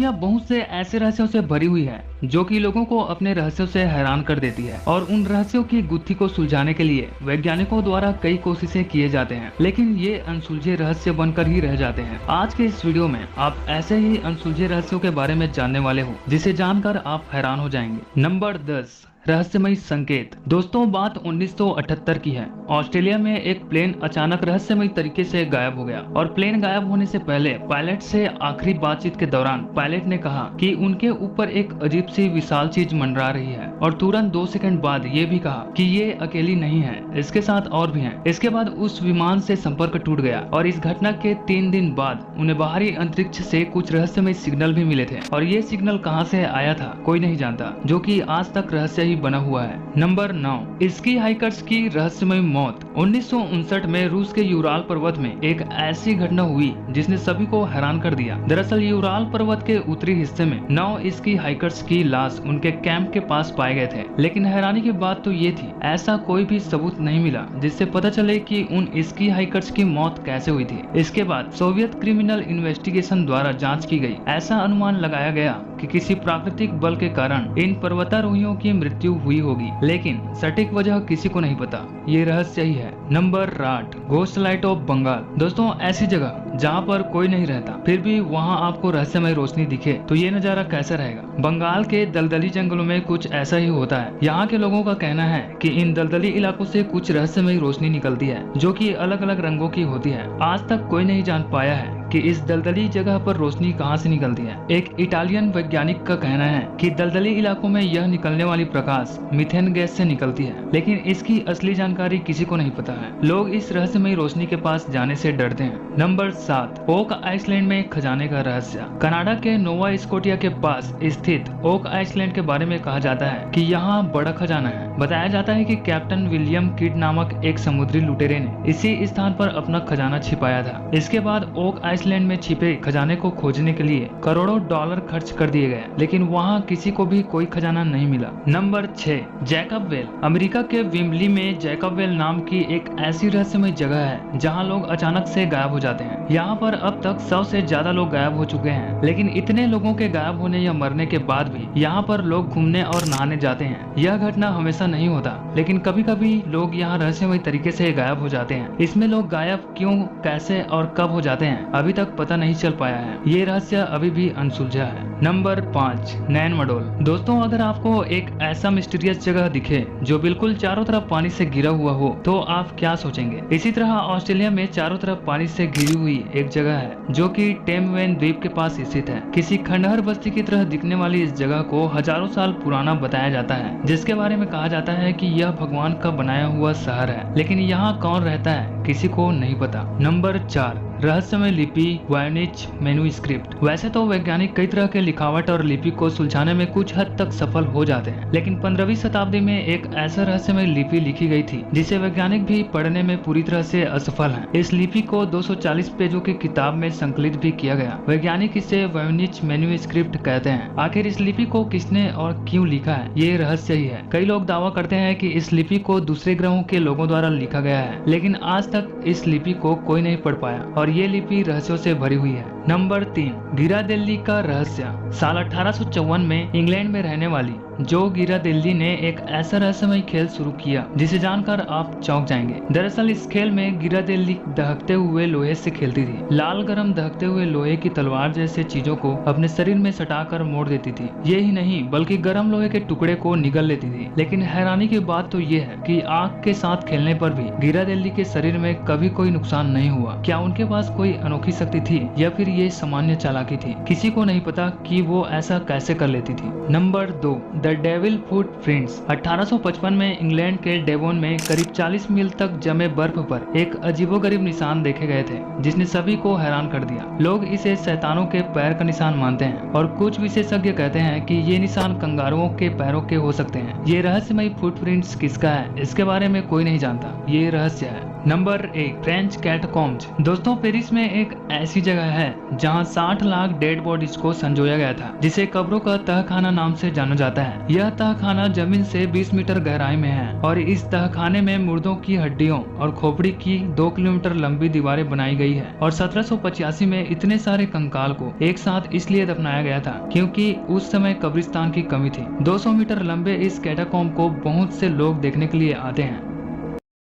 दुनिया बहुत से ऐसे रहस्यों से भरी हुई है जो कि लोगों को अपने रहस्यों से हैरान कर देती है और उन रहस्यों की गुत्थी को सुलझाने के लिए वैज्ञानिकों द्वारा कई कोशिशें किए जाते हैं, लेकिन ये अनसुलझे रहस्य बनकर ही रह जाते हैं। आज के इस वीडियो में आप ऐसे ही अनसुलझे रहस्यों के बारे में जानने वाले हो जिसे जानकर आप हैरान हो जाएंगे। नंबर 10, रहस्यमयी संकेत। दोस्तों, बात 1978 की है। ऑस्ट्रेलिया में एक प्लेन अचानक रहस्यमयी तरीके से गायब हो गया और प्लेन गायब होने से पहले पायलट से आखिरी बातचीत के दौरान पायलट ने कहा कि उनके ऊपर एक अजीब सी विशाल चीज मंडरा रही है और तुरंत 2 सेकंड बाद ये भी कहा कि ये अकेली नहीं है, इसके साथ और भी हैं। इसके बाद उस विमान से संपर्क टूट गया और इस घटना के 3 दिन बाद उन्हें बाहरी अंतरिक्ष से कुछ रहस्यमय सिग्नल भी मिले थे और ये सिग्नल कहां से आया था कोई नहीं जानता, जो कि आज तक रहस्य ही बना हुआ है। नंबर 9, स्की हाइकर्स की रहस्यमय मौत। 1959 में रूस के यूराल पर्वत में एक ऐसी घटना हुई जिसने सभी को हैरान कर दिया। दरअसल यूराल पर्वत के उत्तरी हिस्से में 9 स्की हाइकर्स की लाश उनके कैंप के पास पाए गए थे, लेकिन हैरानी की बात तो ये थी ऐसा कोई भी सबूत नहीं मिला जिससे पता चले कि उन स्की हाइकर्स की मौत कैसे हुई थी। इसके बाद सोवियत क्रिमिनल इन्वेस्टिगेशन द्वारा जांच की गई। ऐसा अनुमान लगाया गया कि किसी प्राकृतिक बल के कारण इन पर्वतारोहियों की मृत्यु हुई होगी, लेकिन सटीक वजह किसी को नहीं पता। ये रहस्य ही है। Number 8, ghost light of Bengal. दोस्तों, ऐसी जगह जहाँ पर कोई नहीं रहता फिर भी वहाँ आपको रहस्यमय रोशनी दिखे तो ये नजारा कैसा रहेगा। बंगाल के दलदली जंगलों में कुछ ऐसा ही होता है। यहाँ के लोगों का कहना है कि इन दलदली इलाकों से कुछ रहस्यमय रोशनी निकलती है जो कि अलग अलग रंगों की होती है। आज तक कोई नहीं जान पाया है कि इस दलदली जगह पर रोशनी कहां से निकलती है। एक इटालियन वैज्ञानिक का कहना है कि दलदली इलाकों में यह निकलने वाली प्रकाश मीथेन गैस से निकलती है, लेकिन इसकी असली जानकारी किसी को नहीं पता है। लोग इस रहस्यमयी रोशनी के पास जाने से डरते हैं। नंबर 7, ओक आइसलैंड में खजाने का रहस्य। कनाडा के नोवा स्कोटिया के पास स्थित ओक आइसलैंड के बारे में कहा जाता है कि यहाँ बड़ा खजाना है। बताया जाता है कि कैप्टन विलियम किड नामक एक समुद्री लुटेरे ने इसी स्थान पर अपना खजाना छिपाया था। इसके बाद ओक आइसलैंड में छिपे खजाने को खोजने के लिए करोड़ों डॉलर खर्च कर दिए गए, लेकिन वहां किसी को भी कोई खजाना नहीं मिला। Number 6, Jacob well. अमेरिका के विम्बली में जैकब वेल नाम की एक ऐसी रहस्यमय जगह है जहां लोग अचानक से गायब हो जाते हैं। यहाँ पर अब तक 100 से ज्यादा लोग गायब हो चुके हैं, लेकिन इतने लोगों के गायब होने या मरने के बाद भी यहाँ पर लोग घूमने और नहाने जाते हैं। यह घटना हमेशा नहीं होता, लेकिन कभी कभी लोग यहाँ रहस्यमय तरीके से गायब हो जाते हैं। इसमें लोग गायब क्यों, कैसे और कब हो जाते हैं अभी तक पता नहीं चल पाया है। ये रहस्य अभी भी अनसुलझा है। नंबर 5, नैन मडोल। दोस्तों, अगर आपको एक ऐसा मिस्टीरियस जगह दिखे जो बिल्कुल चारों तरफ पानी से घिरा हुआ हो तो आप क्या सोचेंगे। इसी तरह ऑस्ट्रेलिया में चारों तरफ पानी से घिरी हुई एक जगह है जो कि टेमवेन द्वीप के पास स्थित है। किसी खंडहर बस्ती की तरह दिखने वाली इस जगह को हजारों साल पुराना बताया जाता है, जिसके बारे में कहा जाता है कि यह भगवान का बनाया हुआ शहर है, लेकिन यहाँ कौन रहता है किसी को नहीं पता। नंबर 4, रहस्यमय लिपि वॉयनिच मैन्युस्क्रिप्ट। वैसे तो वैज्ञानिक कई तरह के लिखावट और लिपि को सुलझाने में कुछ हद तक सफल हो जाते हैं, लेकिन 15वीं शताब्दी में एक ऐसा रहस्यमय लिपि लिखी गई थी जिसे वैज्ञानिक भी पढ़ने में पूरी तरह से असफल हैं। इस लिपि को 240 पेजों की किताब में संकलित भी किया गया। वैज्ञानिक इसे वॉयनिच मैन्युस्क्रिप्ट कहते हैं। आखिर इस लिपि को किसने और क्यों लिखा है, ये रहस्य ही है। कई लोग दावा करते हैं कि इस लिपि को दूसरे ग्रहों के लोगों द्वारा लिखा गया है, लेकिन आज तक इस लिपि को कोई नहीं पढ़ पाया और ये लिपि रहस्यों से भरी हुई है। नंबर 3, गिरादेल्ली का रहस्य। साल 1854 में इंग्लैंड में रहने वाली जो गिरादेल्ली ने एक ऐसा रहस्यमय खेल शुरू किया जिसे जानकर आप चौंक जाएंगे। दरअसल इस खेल में गिरादेल्ली दहकते हुए लोहे से खेलती थी। लाल गरम दहकते हुए लोहे की तलवार जैसे चीजों को अपने शरीर में सटाकर मोड़ देती थी। ये ही नहीं बल्कि गरम लोहे के टुकड़े को निगल लेती थी। लेकिन हैरानी की बात तो ये है कि आग के साथ खेलने पर भी गिरादेल्ली के शरीर में कभी कोई नुकसान नहीं हुआ। क्या उनके पास कोई अनोखी शक्ति थी या फिर ये सामान्य चालाकी थी? किसी को नहीं पता कि वो ऐसा कैसे कर लेती थी। Number 2, the devil footprints. 1855 में इंग्लैंड के डेवोन में करीब 40 मील तक जमे बर्फ पर एक अजीबोगरीब निशान देखे गए थे जिसने सभी को हैरान कर दिया। लोग इसे शैतानों के पैर का निशान मानते हैं और कुछ विशेषज्ञ कहते हैं कि ये निशान कंगारुओं के पैरों के हो सकते हैं। ये रहस्यमय फुटप्रिंट्स किसका है इसके बारे में कोई नहीं जानता, ये रहस्य है। Number 1, French catacombs. दोस्तों, पेरिस में एक ऐसी जगह है जहां 60 लाख डेड बॉडीज को संजोया गया था, जिसे कब्रों का तहखाना नाम से जाना जाता है। यह तहखाना जमीन से 20 मीटर गहराई में है और इस तहखाने में मुर्दों की हड्डियों और खोपड़ी की 2 किलोमीटर लंबी दीवारें बनाई गई है। और 1785 में इतने सारे कंकाल को एक साथ इसलिए दफनाया गया था क्योंकि उस समय कब्रिस्तान की कमी थी। 200 मीटर लंबे इस कैटाकॉम्ब को बहुत से लोग देखने के लिए आते हैं।